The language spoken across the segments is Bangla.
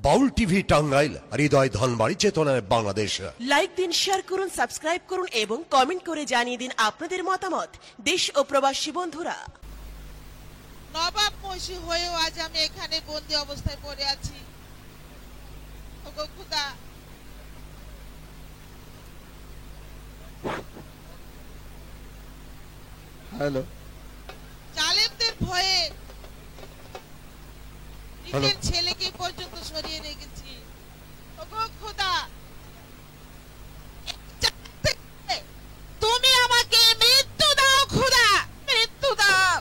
বাউল টিভি টাঙ্গাইল, হৃদয় ধনবাড়ি, চেতনায় বাংলাদেশ। লাইক দিন, শেয়ার করুন, সাবস্ক্রাইব করুন এবং কমেন্ট করে জানিয়ে দিন আপনাদের মতামত। দেশ ও প্রবাসী বন্ধুরা, নবাব মহিষী হয়েও আজ আমি এখানে বন্দি অবস্থায় পড়ে আছি। ওগো খোদা, হ্যালো, জালেমদের ভয়ে নিজের ছেলেকে পর্যন্ত সরিয়ে রেখেছি। ওগো খোদা, তুমি আমাকে মৃত্যু দাও খোদা, মৃত্যু দাও।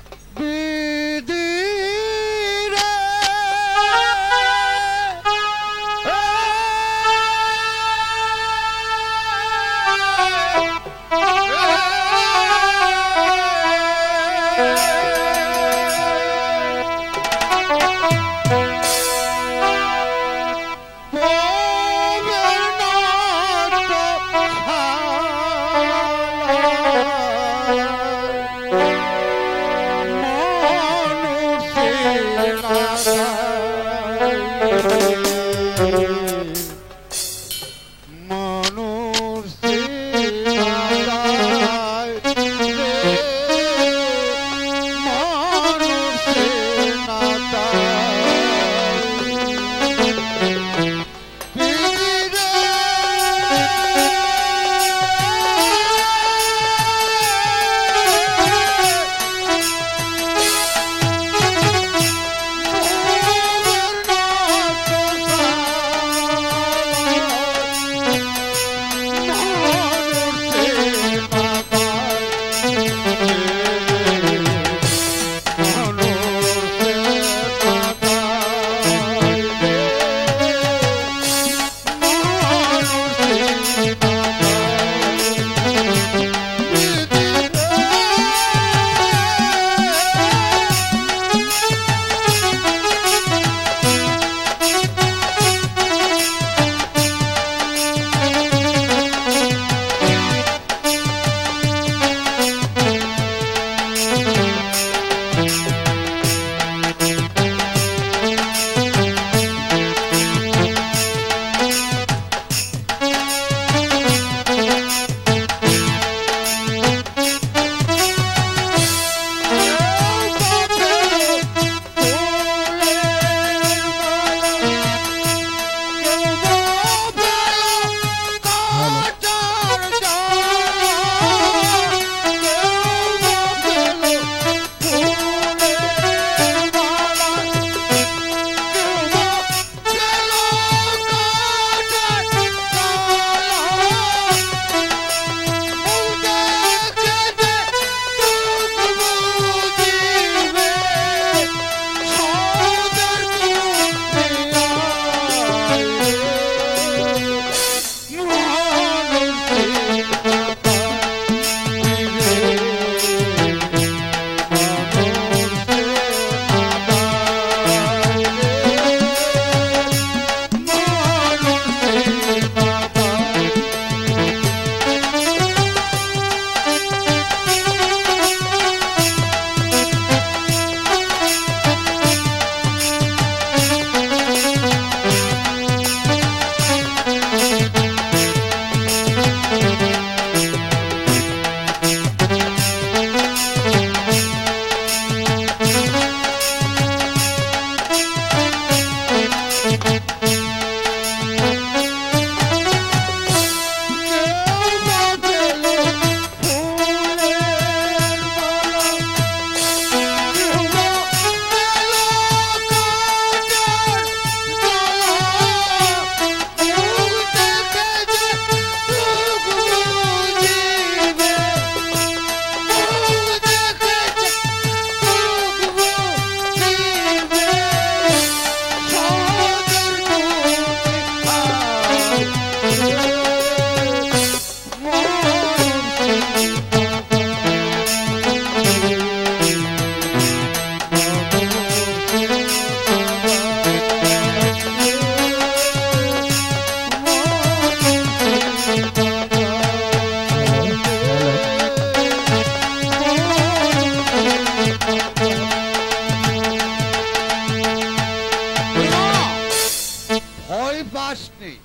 ভয় পাস নেই,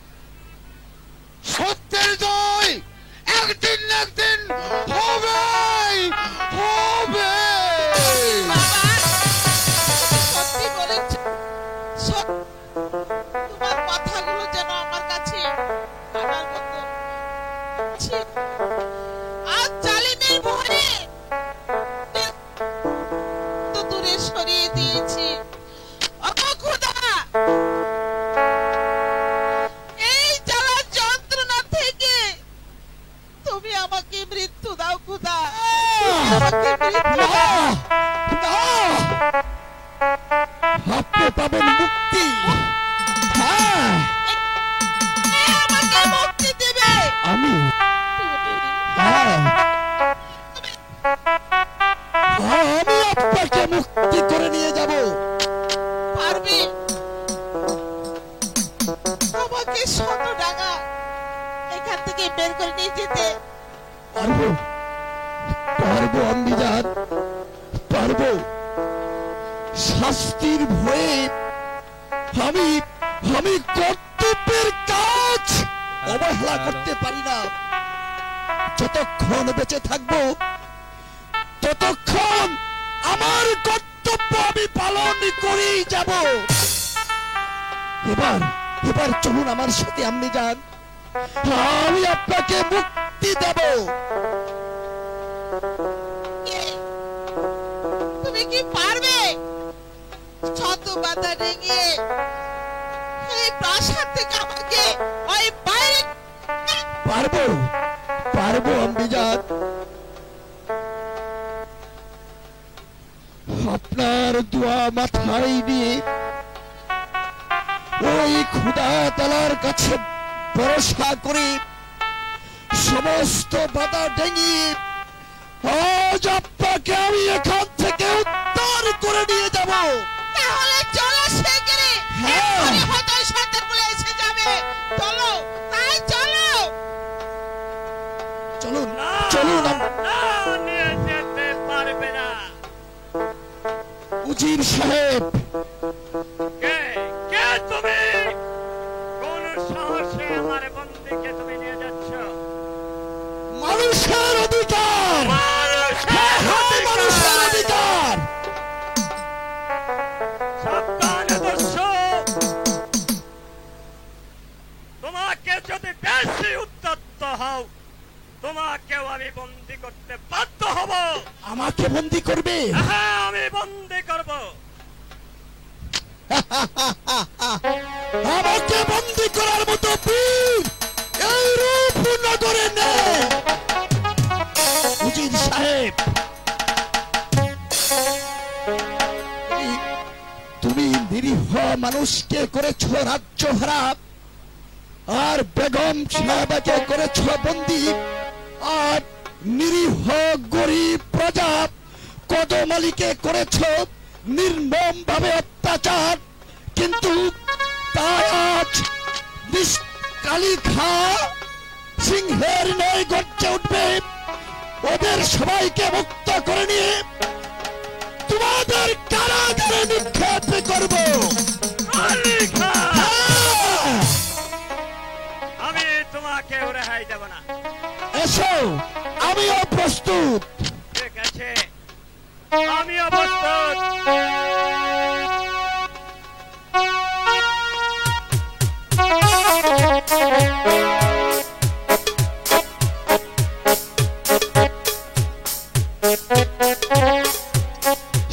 সত্যের জয় একদিন না একদিন হবেই হবে। বাবা, সত্যি বলেছ। তোমার কথাগুলো যেন আমার কাছে কাটার মতো ছি। আজ জালিমের ভয়ে তো দূরে সরিয়ে দিয়েছি। ওগো খোদা, এই জ্বালার যন্ত্রণা থেকে তুমি আমাকে মৃত্যু দাও খোদা, আমাকে মৃত্যু দাও। আপনি পাবেন মুক্তি। হ্যাঁ, কে আমাকে মুক্তি দেবে? আমি তুমি। হ্যাঁ, আমি আপনাকে মুক্তি করে নিয়ে যাব। পারবে আমাকে 100 টাকা এখান থেকে বের করে নিয়ে যেতে? পারবো, পারবো আম্বিজান, পারবো। শাস্তির ভয়ে আমি আমি কর্তব্যের কাজ অবহেলা করতে পারি না। যতক্ষণ বেঁচে থাকবো ততক্ষণ আমার কর্তব্য আমি পালন করেই যাব। এবার এবার চলুন আমার সাথে আম্বিজান, আমি আপনাকে মুক্তি দেব। কে? তুমি কি পারবে শত বাধা ডিঙিয়ে এই প্রাসাদ থেকে আমাকে ওই বাইরে? পারবো, পারবো আম্বিজান। আপনার দোয়া মাথায় নিয়ে ওই খোদা তাআলার কাছে ভরসা করে সমস্ত বাধা ডিঙিয়ে আজ আপনাকে আমি এখান থেকে উদ্ধার করে নিয়ে যাব। তাহলে চলো শিগগিরই, হ্যাঁ। এক্ষুনি হয়তো ওই শয়তান বলে এসে যাবে। চলো, তাই চলো। চলুন, চলুন নিয়ে যেতে পারবে না। উজির সাহেব। কে কে তুমি? কোন সাহসে আমার বন্দীকে তুমি নিয়ে যাচ্ছ? মানুষের অধিকার, হ্যাঁ, মানুষের অধিকার। সাবধানে দর্শক, তোমাকে যদি বেশি উদ্যত হও তোমাকেও আমি বন্দী করতে বাধ্য হব। আমাকে বন্দি করবে? হ্যাঁ, আমি বন্দী করব। আমাকে বন্দি করার মতো বীর এই রূপ নগরে নেই। উজির সাহেব, তুমি নিরীহ মানুষকে করেছ রাজ্য হারা, আর বেগম সাহেবাকে করেছ বন্দি, আর নিরীহ গরিব প্রজা কদম আলীকে করেছ নির্মম ভাবে অত্যাচার। কিন্তু তাই আজ কালী খা সিংহের ন্যায় গর্জে উঠবে। ওদের সবাইকে মুক্ত করে নিয়ে তোমাদের কারাগারে নিক্ষেপ করব। আলী খান, হ্যাঁ, আমি তোমাকে রেহাই দেব না। এসো, আমিও প্রস্তুত। ঠিক আছে, আমিও প্রস্তুত।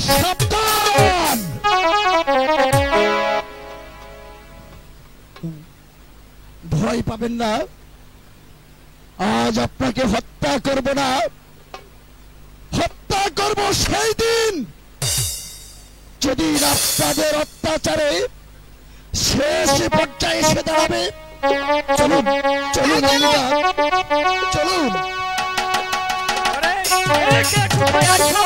সাবধান! ভয় পাবেন না, আজ আপনাকে হত্যা করব না, হত্যা করব সেই দিন যেদিন আপনাদের অত্যাচারে শেষ পর্যায়ে এসে দাঁড়াবে। চলুন, চলুন আম্বিজান, চলুন। আরে, একে কোথায় আছো?